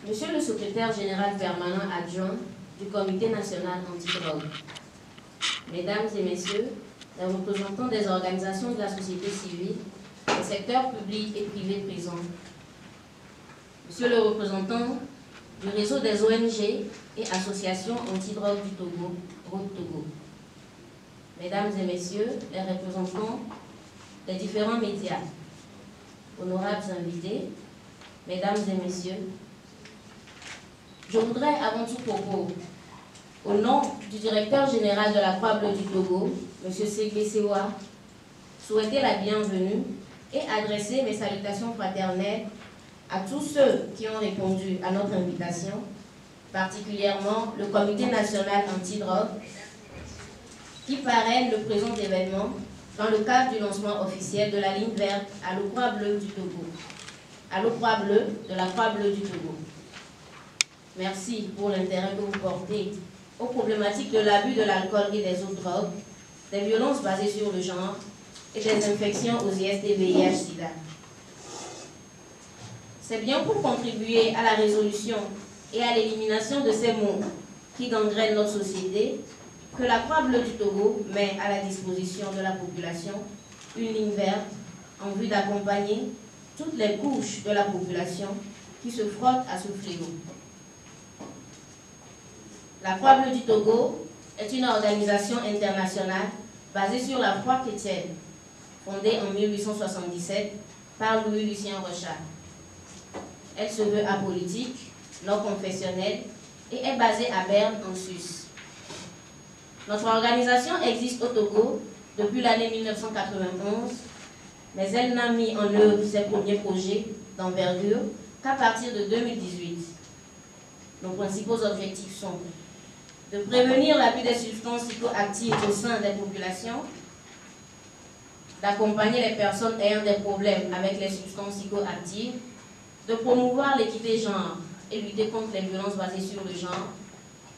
Monsieur le secrétaire général permanent adjoint du Comité national antidrogue, Mesdames et Messieurs, les représentants des organisations de la société civile, des secteurs publics et privés présents, Monsieur le représentant du réseau des ONG et associations antidrogue du Togo, Road Togo, Mesdames et Messieurs, les représentants des différents médias, honorables invités, Mesdames et Messieurs, je voudrais avant tout propos, au nom du directeur général de la Croix-Bleue du Togo, M. Ségué Sewa, souhaiter la bienvenue et adresser mes salutations fraternelles à tous ceux qui ont répondu à notre invitation, particulièrement le Comité national antidrogue, qui parraine le présent événement dans le cadre du lancement officiel de la ligne verte à l'eau Croix-Bleue du Togo, à l'eau Croix-Bleue de la Croix-Bleue du Togo. Merci pour l'intérêt que vous portez aux problématiques de l'abus de l'alcool et des autres drogues, des violences basées sur le genre et des infections aux IST, VIH, SIDA. C'est bien pour contribuer à la résolution et à l'élimination de ces maux qui gangrènent notre société que la Croix-Bleue du Togo met à la disposition de la population une ligne verte en vue d'accompagner toutes les couches de la population qui se frottent à ce fléau. La Croix-Bleue du Togo est une organisation internationale basée sur la foi chrétienne, fondée en 1877 par Louis-Lucien Rochard. Elle se veut apolitique, non confessionnelle et est basée à Berne, en Suisse. Notre organisation existe au Togo depuis l'année 1991, mais elle n'a mis en œuvre ses premiers projets d'envergure qu'à partir de 2018. Nos principaux objectifs sont de prévenir l'abus des substances psychoactives au sein des populations, d'accompagner les personnes ayant des problèmes avec les substances psychoactives, de promouvoir l'équité genre et lutter contre les violences basées sur le genre,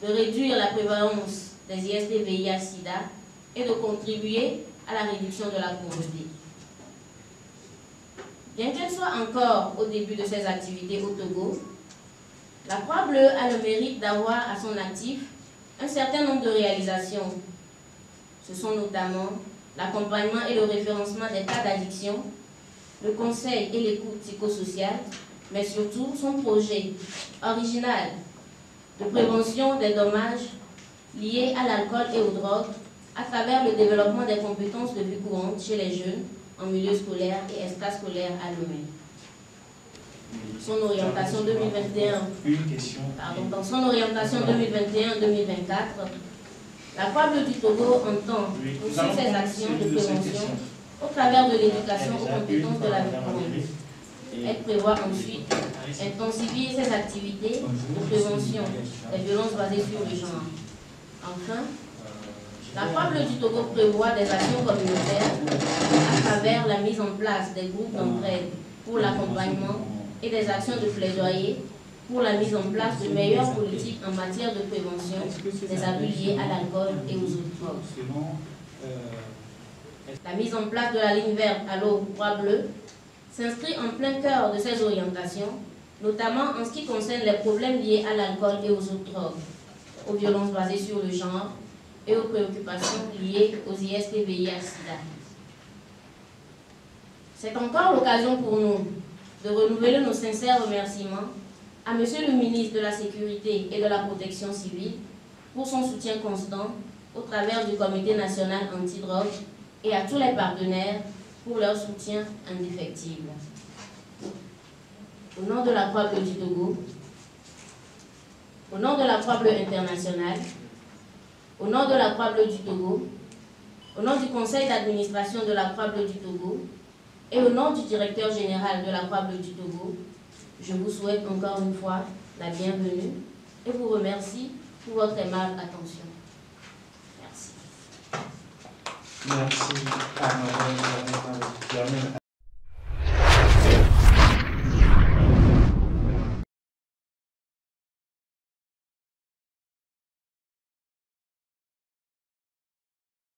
de réduire la prévalence des IST, VIH, SIDA et de contribuer à la réduction de la pauvreté. Bien qu'elle soit encore au début de ses activités au Togo, la Croix-Bleue a le mérite d'avoir à son actif un certain nombre de réalisations. Ce sont notamment l'accompagnement et le référencement des cas d'addiction, le conseil et l'écoute psychosociale, mais surtout son projet original de prévention des dommages liés à l'alcool et aux drogues à travers le développement des compétences de vie courante chez les jeunes en milieu scolaire et extrascolaire à Lomé. Son orientation 2021, dans son orientation 2021-2024, la Croix-Bleue du Togo entend poursuivre ses actions de prévention au travers de l'éducation aux compétences de la vie courante. Elle prévoit ensuite intensifier ses activités de prévention des violences basées sur le genre. Enfin, la Croix-Bleue du Togo prévoit des actions communautaires à travers la mise en place des groupes d'entraide pour l'accompagnement et des actions de plaidoyer pour la mise en place de meilleures politiques en matière de prévention des abus liés à l'alcool et aux autres drogues. La mise en place de la ligne verte à l'eau Croix-Bleue s'inscrit en plein cœur de ces orientations, notamment en ce qui concerne les problèmes liés à l'alcool et aux autres drogues, aux violences basées sur le genre et aux préoccupations liées aux IST, VIH, SIDA. C'est encore l'occasion pour nous de renouveler nos sincères remerciements à Monsieur le ministre de la Sécurité et de la Protection civile pour son soutien constant au travers du Comité national antidrogue et à tous les partenaires pour leur soutien indéfectible. Au nom de la Croix-Bleue du Togo, au nom de la Croix-Bleue internationale, au nom de la Croix-Bleue du Togo, au nom du conseil d'administration de la Croix-Bleue du Togo et au nom du directeur général de la Croix-Bleue du Togo, je vous souhaite encore une fois la bienvenue et vous remercie pour votre aimable attention. Merci à Madame Germaine